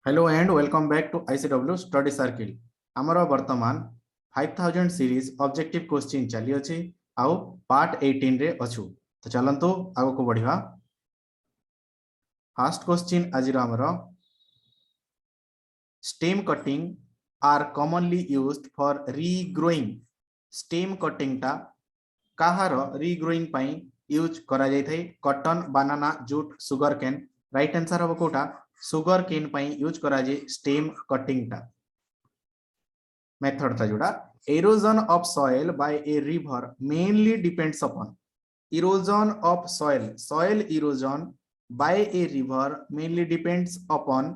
Hello and welcome back to ICW study circle. आमर वर्तमान 5000 series objective question चली अछि आउ पार्ट 18 रे अछु। तो चलंतु आगो को बढ़िया। फर्स्ट क्वेश्चन आज आमर stem cutting are commonly used for regrowing. Stem cutting टा काहार रीग्रोइंग पई यूज करा जाय थाई? Cotton, banana, jute, sugarcane. Right answer हबो कोटा सुगर केन पई यूज करा जाय स्टेम कटिंग टा। मेथड था जोड़ा erosion of soil by a river mainly depends upon erosion of soil erosion by a river mainly depends upon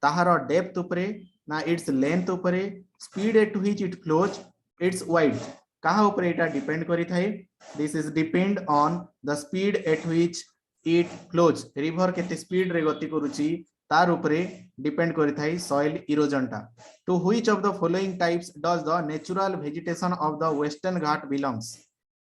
ताहार depth उपरे ना इट्स लेंथ उपरे, speed at which it flows, its wide कहा उपरे एटा डिपेंड करी थाए? This is depend on the speed at which it flows. River केते स्पीड रे गति करूची तार उपरे डिपेंड करी थाए सॉइल इरोजन टा। To which of the following types does the natural vegetation of the western Ghat belongs?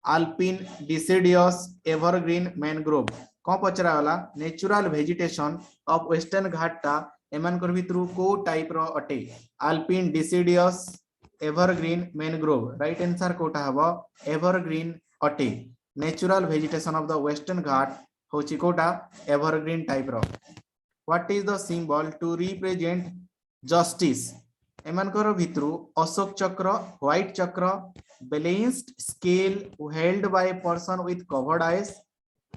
Alpine, deciduous, evergreen, mangrove. कौन पचरा वाला natural vegetation of western Ghat टा एमानकर भितरु को टाइप रो अटे? Alpine, deciduous, evergreen, mangrove. Right answer कोटा हबो एवरग्रीन अटे। Natural vegetation of the western Ghat होची कोटा एवरग्रीन टाइप रो। What is the symbol to represent justice? एमानकर भितरु Ashok chakra, white chakra, balanced scale held by person with covered eyes.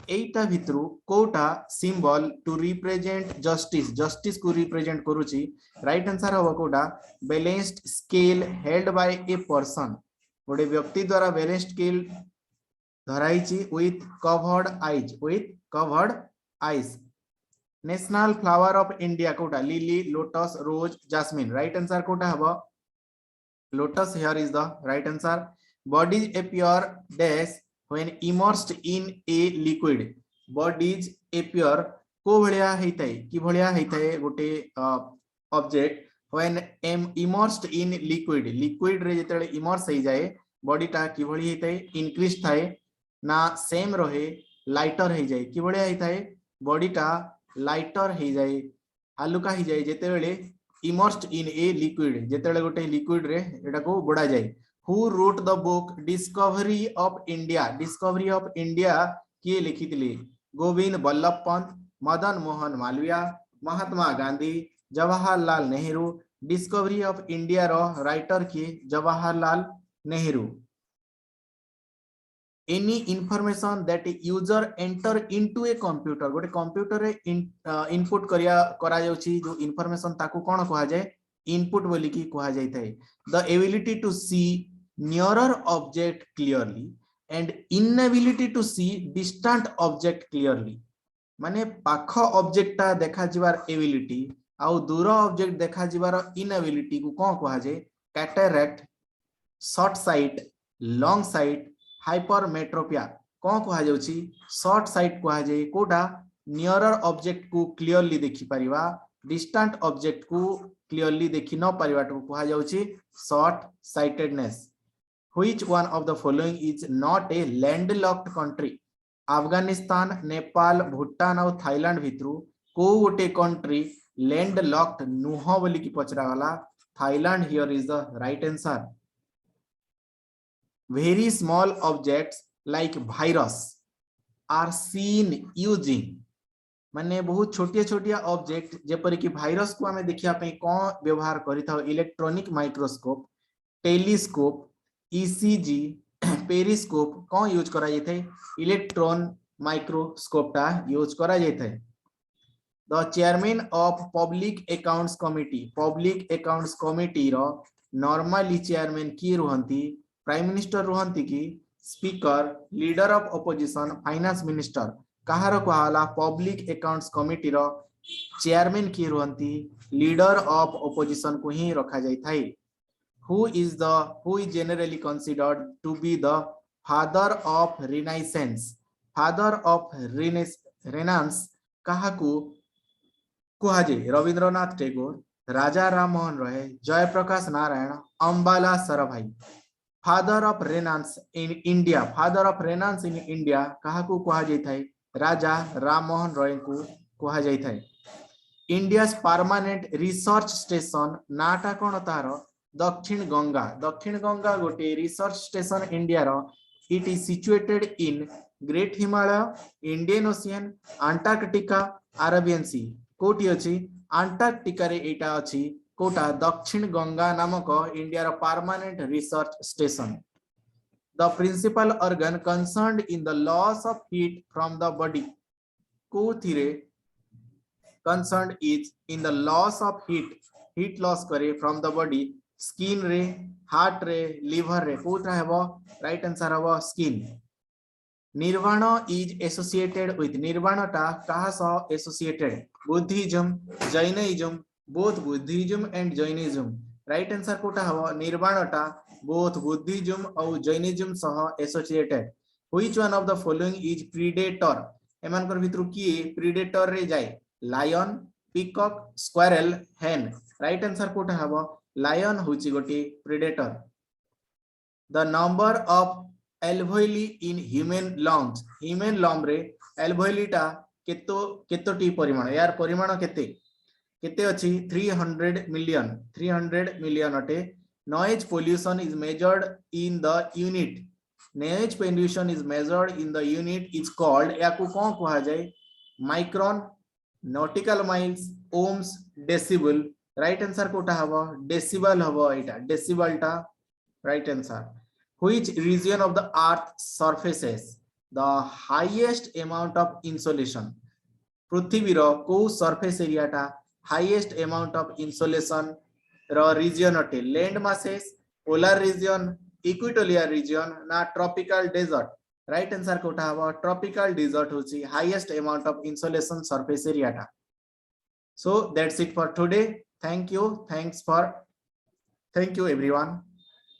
एटा भितरु कोटा symbol to represent justice? Justice को रिप्रेजेंट करूची। राइट आंसर हबो कोटा balanced scale held by a person. गोटे व्यक्ति द्वारा बैलेंस्ड स्केल धराइची with covered eyes, with covered eyes. National flower of India कोटा lily, lotus, rose, jasmine. Right answer कोटा हबो lotus. Here is the right answer. Bodies appear dash when immersed in a liquid. bodies appear को भलिया हेइताय कि भलिया हेइताय गोटे object when immersed in liquid। Liquid रे जेतेले immerse हे जाए body टा कि भली हेइताय? इंक्रीज थाए ना सेम रहे, लाइटर हे जाए। कि भलिया हेइताय? बॉडी टा लाइटर हे जाए, हल्का हे जाए जेतेले immersed in a liquid। जेतेले गोटे लिक्विड रे एटा को बुडा जाए। Who wrote the book Discovery of India? Discovery of India किए लिखिथिले? Govind Ballabh Pant, Madan Mohan Malviya, Mahatma Gandhi, Jawaharlal Nehru. Discovery of India रो राइटर किए? Jawaharlal Nehru. Any information that a user enter into a computer, गोटे कंप्यूटर रे इनपुट करा जाउची जो इंफॉर्मेशन ताकू कोन कहा जाए? इनपुट बोली की कहा जाय थाए। The ability to see nearer object clearly and inability to see distant object clearly। माने पाख ऑब्जेक्ट ता देखा जिवार एबिलिटी आउ दूर ऑब्जेक्ट देखा जिवार इनएबिलिटी को कोन कहा जाय? Cataract, short sight, long sight, hypermetropia. कोन कहा जाउची? शॉर्ट साइट कहा जाय कोटा नियरर ऑब्जेक्ट को क्लियरली देखि परिबा, डिस्टेंट ऑब्जेक्ट को क्लियरली देखि न परिबा को कहा जाउची short sightedness. Which one of the following is not a landlocked country? Afghanistan, Nepal, Bhutan और थाईलैंड भितरु को गोटे कंट्री लैंडलॉक्ड नुह बोली की पचरा वाला? Thailand. Here is the right answer. Very small objects like virus are seen using, माने बहुत छोटिया छोटिया ऑब्जेक्ट जेपरि कि भाइरस को हमें देखिया पे कोन व्यवहार करिथाउ? Electronic microscope, telescope, ECG, periscope कौन यूज करा जाय थे? इलेक्ट्रॉन माइक्रोस्कोप टा यूज करा जाय थे। The chairman of public accounts committee, public accounts committee रो नॉर्मली चेयरमैन की रहंती? प्राइम मिनिस्टर रहंती की speaker, leader of opposition, finance minister? कहार कहला पब्लिक अकाउंट्स कमिटी रो चेयरमैन की रहंती? लीडर ऑफ ऑपोजिशन को ही रखा जाय थाई। who is generally considered to be the father of renaissance? father of renaissance काहाकू कहा जाए? Rabindranath Tagore, Raja Ram Mohan Roy, Jayaprakash Narayan, Ambala Sarabhai. Father of renaissance in India, father of renaissance in India काहाकू कहा जाय थाए? राजा राम मोहन रॉय को कहा जाय थाए। इंडिया's परमानेंट रिसर्च स्टेशन नाटा कोन तार दक्षिण गंगा गोटे रिसर्च स्टेशन इंडिया रो it is situated in great Himalaya Indian ocean Antarctica Arabian sea कोटी अछि अंटार्कटिका रे एटा अछि कोटा दक्षिण गंगा नामक इंडिया रो permanent research station the principal organ concerned in the loss of heat from the body कोथिरे concerned is in the loss of heat loss करे from the body skin रे heart रे liver रे कोटा हेबो right answer हेबो skin निर्वाण is associated with निर्वाण टा कहा सह associated Buddhism Jainism both buddhism and jainism right answer कोटा हेबो निर्वाण टा both buddhism और jainism सह associated which one of the following is predator एमानकर भितरु की predator रे जाय लायन पिकॉक स्क्वारेल हेन राइट आंसर कोटा हबो लायन होची गोटी predator the number of alveoli in human lung रे एल्वेओली टा केतोटी परिमाण यार परिमाण केते अछि 300 मिलियन अटे noise pollution is measured in the unit noise pollution is measured in the unit is called याकू कोन कहा जाय micron nautical miles ohms decibel right answer कोटा हबो डेसिबल हबो एटा डेसिबल टा right answer which region of the earth surfaces the highest amount of insolation पृथ्वी रो को सरफेस एरिया टा हाईएस्ट अमाउंट ऑफ इंसोलेशन रो रीजन अटे land masses polar region equatorial reason ना ट्रॉपिकल डेजर्ट राइट आंसर कोटा हबो ट्रॉपिकल डेजर्ट होची highest amount of insolation surface area टा so that's it for today thank you everyone.